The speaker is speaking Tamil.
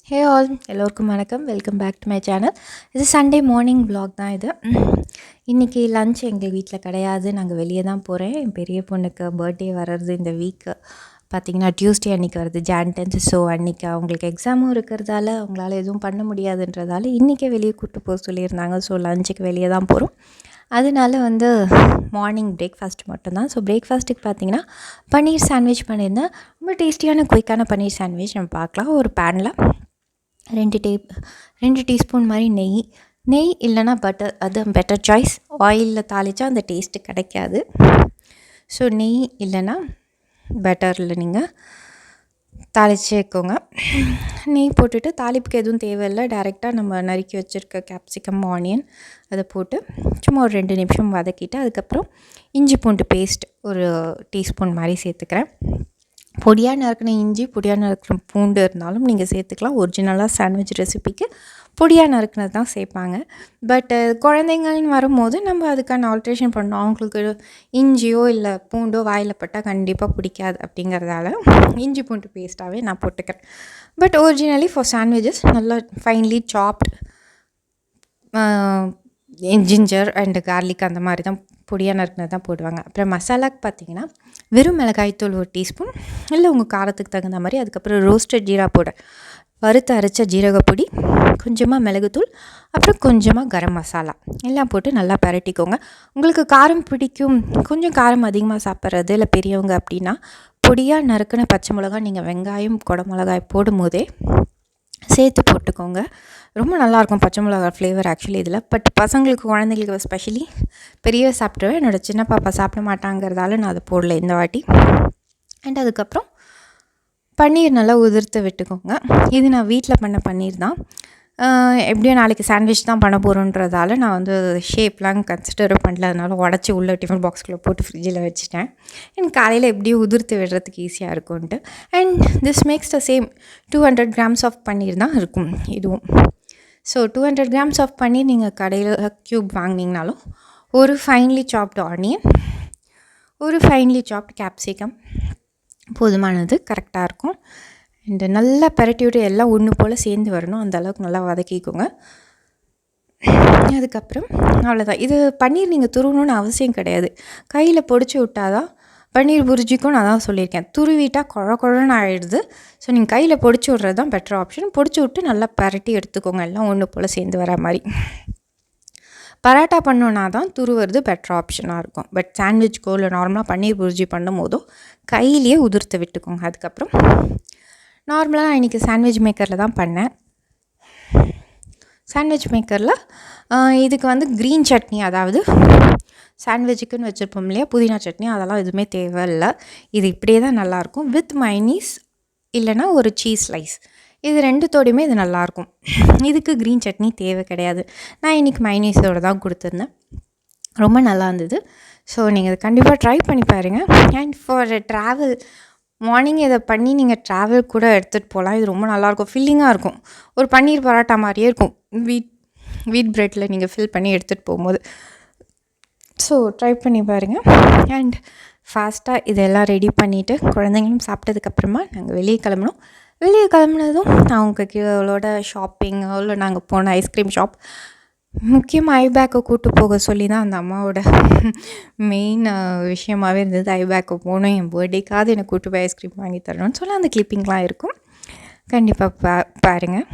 ஹே ஆல் எல்லோருக்கும் வணக்கம். Welcome back to my channel. இது சண்டே மார்னிங் vlog தான் இது. இன்றைக்கி லன்ச் எங்கள் வீட்டில் கிடையாது. நாங்கள் வெளியே தான் போகிறேன். என் பெரிய பொண்ணுக்கு பர்த்டே வர்றது இந்த வீக்கு பார்த்திங்கன்னா டியூஸ்டே அன்றைக்கி வருது, Jan 10th. ஸோ அன்றைக்கி அவங்களுக்கு எக்ஸாமும் இருக்கிறதால அவங்களால எதுவும் பண்ண முடியாதுன்றதால இன்றைக்கே வெளியே கூப்பிட்டு போக சொல்லியிருந்தாங்க. ஸோ லஞ்சுக்கு வெளியே தான் போகிறோம். அதனால மார்னிங் பிரேக்ஃபாஸ்ட் மட்டும்தான். ஸோ பிரேக்ஃபாஸ்ட்டுக்கு பார்த்திங்கன்னா பன்னீர் சாண்ட்விச் பண்ணியிருந்தேன். ரொம்ப டேஸ்டியான குயிக்கான பன்னீர் சாண்ட்விச் நம்ம பார்க்கலாம். ஒரு பேனில் 2 டீஸ்பூன் மாதிரி நெய் இல்லைனா பட்டர், அது பெட்டர் சாய்ஸ். ஆயிலில் தாளித்தா அந்த டேஸ்ட்டு கிடைக்காது. ஸோ நெய் இல்லைனா பட்டரில் நீங்கள் தாளிச்சுக்கோங்க. நெய் போட்டுட்டு தாளிப்புக்கு எதுவும் தேவையில்லை, டைரெக்டாக நம்ம நறுக்கி வச்சுருக்க கேப்சிகம், ஆனியன் அதை போட்டு சும்மா ஒரு 2 நிமிஷம் வதக்கிட்டு அதுக்கப்புறம் இஞ்சி பூண்டு பேஸ்ட் ஒரு டீஸ்பூன் மாதிரி சேர்த்துக்கிறேன். பொடியாக நறுக்கின இஞ்சி, பொடியாக நறுக்கின பூண்டு இருந்தாலும் நீங்கள் சேர்த்துக்கலாம். ஒரிஜினலாக சாண்ட்விச் ரெசிபிக்கு பொடியாக நறுக்கினது தான் சேர்ப்பாங்க. பட்டு குழந்தைங்கள்னு வரும்போது நம்ம அதுக்கான ஆல்ட்ரேஷன் பண்ணோம். அவங்களுக்கு இஞ்சியோ இல்லை பூண்டோ வாயில் பட்டால் கண்டிப்பாக பிடிக்காது. அப்படிங்கிறதால இஞ்சி பூண்டு பேஸ்ட்டாகவே நான் போட்டுக்கிறேன். பட் ஒரிஜினலி ஃபார் சாண்ட்விச்சஸ் நல்லா finally soft ginger and garlic அந்த மாதிரி தான் பொடியாக நறுக்கினது தான் போடுவாங்க. அப்புறம் மசாலாக்கு பார்த்திங்கன்னா வெறும் மிளகாய்த்தூள் 1 டீஸ்பூன், இல்லை உங்கள் காரத்துக்கு தகுந்த மாதிரி. அதுக்கப்புறம் ரோஸ்டட் ஜீரா பவுடர், வறுத்து அரைச்ச ஜீரகப்பொடி, கொஞ்சமாக மிளகுத்தூள், அப்புறம் கொஞ்சமாக கரம் மசாலா எல்லாம் போட்டு நல்லா பரட்டிக்கோங்க. உங்களுக்கு காரம் பிடிக்கும், கொஞ்சம் காரம் அதிகமாக சாப்பிட்றது இல்லை பெரியவங்க அப்படின்னா பொடியாக நறுக்கின பச்சை மிளகாய் நீங்கள் வெங்காயம் குடமிளகாய் போடும் போதே சேர்த்து போட்டுக்கோங்க. ரொம்ப நல்லாயிருக்கும் பச்சை மிளகாய் ஃப்ளேவர் ஆக்சுவலி இதில். பட் பசங்களுக்கு, குழந்தைங்களுக்கு ஸ்பெஷலி, பெரிய சாப்பிடுவேன். என்னோடய சின்ன பாப்பா சாப்பிட மாட்டாங்கிறதால நான் அதை போடல இந்த வாட்டி. அண்ட் அதுக்கப்புறம் பன்னீர் நல்லா உதிர்த்து விட்டுக்கோங்க. இது நான் வீட்டில் பண்ண பன்னீர் தான். எப்படியும் நாளைக்கு சாண்ட்விச் தான் பண்ண போகிறோன்றதால நான் ஷேப்லாம் கன்சிடரும் பண்ணல. அதனால் உடச்சி உள்ள டிஃபன் பாக்ஸ்குள்ளே போட்டு ஃப்ரிட்ஜில் வச்சுட்டேன். எனக்கு காலையில் எப்படியும் உதிர்த்து விடுறதுக்கு ஈஸியாக இருக்கும்ன்ட்டு. And this makes the same 200 grams of paneer தான் இருக்கும் இதுவும். ஸோ 200 grams ஆஃப் பன்னீர் நீங்கள் கடையில் க்யூப் வாங்கினீங்கனாலும் ஒரு ஃபைன்லி சாப்டு ஆனியன், ஒரு ஃபைன்லி சாப்டு கேப்சிகம் போதுமானது, கரெக்டாக இருக்கும். அண்டு நல்லா பரட்டி விட்டு எல்லாம் ஒன்று போல் சேர்ந்து வரணும். அந்த அளவுக்கு நல்லா வதக்கிக்கோங்க. அதுக்கப்புறம் அவ்வளோதான். இது பன்னீர் நீங்கள் துருவணுன்னு அவசியம் கிடையாது. கையில் பொடிச்சு விட்டால் தான் பன்னீர் புரிஜிக்கும் நான் தான் சொல்லியிருக்கேன். துருவிட்டால் குழன்னு ஆகிடுது. ஸோ நீங்கள் கையில் பொடிச்சு விட்றது தான் பெட்டர் ஆப்ஷன். பொடிச்சு விட்டு நல்லா பரட்டி எடுத்துக்கோங்க, எல்லாம் ஒன்று போல் சேர்ந்து வர மாதிரி. பரோட்டா பண்ணோன்னா தான் துருவுறது பெட்டர் ஆப்ஷனாக இருக்கும். பட் சாண்ட்விச்க்கோ இல்லை நார்மலாக பன்னீர் புரிஜி பண்ணும் போதோ கையிலேயே உதிர்த்து விட்டுக்கோங்க. அதுக்கப்புறம் நார்மலாக நான் இன்றைக்கி சாண்ட்விச் மேக்கரில் தான் பண்ணேன். சாண்ட்விச் மேக்கரில் இதுக்கு க்ரீன் சட்னி, அதாவது சாண்ட்விச்சுக்குன்னு வச்சுருப்போம் இல்லையா, புதினா சட்னி, அதெல்லாம் எதுவுமே தேவையில்லை. இது இப்படியே தான் நல்லாயிருக்கும். வித் மைனீஸ் இல்லைனா ஒரு சீஸ் ஸ்லைஸ், இது 2தோடையுமே இது நல்லாயிருக்கும். இதுக்கு க்ரீன் சட்னி தேவை கிடையாது. நான் இன்றைக்கி மைனீஸோடு தான் கொடுத்துருந்தேன். ரொம்ப நல்லா இருந்தது. ஸோ நீங்கள் இதை கண்டிப்பாக ட்ரை பண்ணி பாருங்கள். அண்ட் ஃபார் ட்ராவல் மார்னிங் இதை பண்ணி நீங்கள் ட்ராவல் கூட எடுத்துகிட்டு போகலாம். இது ரொம்ப நல்லாயிருக்கும், ஃபில்லிங்காக இருக்கும். ஒரு பன்னீர் பரோட்டா மாதிரியே இருக்கும் வீட் ப்ரெட்டில் நீங்கள் ஃபில் பண்ணி எடுத்துகிட்டு போகும்போது. ஸோ ட்ரை பண்ணி பாருங்கள். அண்ட் ஃபாஸ்ட்டாக இதெல்லாம் ரெடி பண்ணிவிட்டு குழந்தைங்களும் சாப்பிட்டதுக்கப்புறமா நாங்கள் வெளியே கிளம்புனோம். வெளியே கிளம்புனதும் அவங்களோட ஷாப்பிங், அவ்வளோ நாங்கள் போன ஐஸ்கிரீம் ஷாப், முக்கியமாக ஐபேக்கை கூப்பிட்டு போக சொல்லி தான் அந்த அம்மாவோட மெயின் விஷயமாகவே இருந்தது. ஐபேக்கை போகணும், என் பர்த்டேக்காவது என்னை கூப்பிட்டு போய் ஐஸ்கிரீம் வாங்கி தரணும்னு சொல்லி அந்த கிளிப்பிங்லாம் இருக்கும். கண்டிப்பாக பாருங்கள்.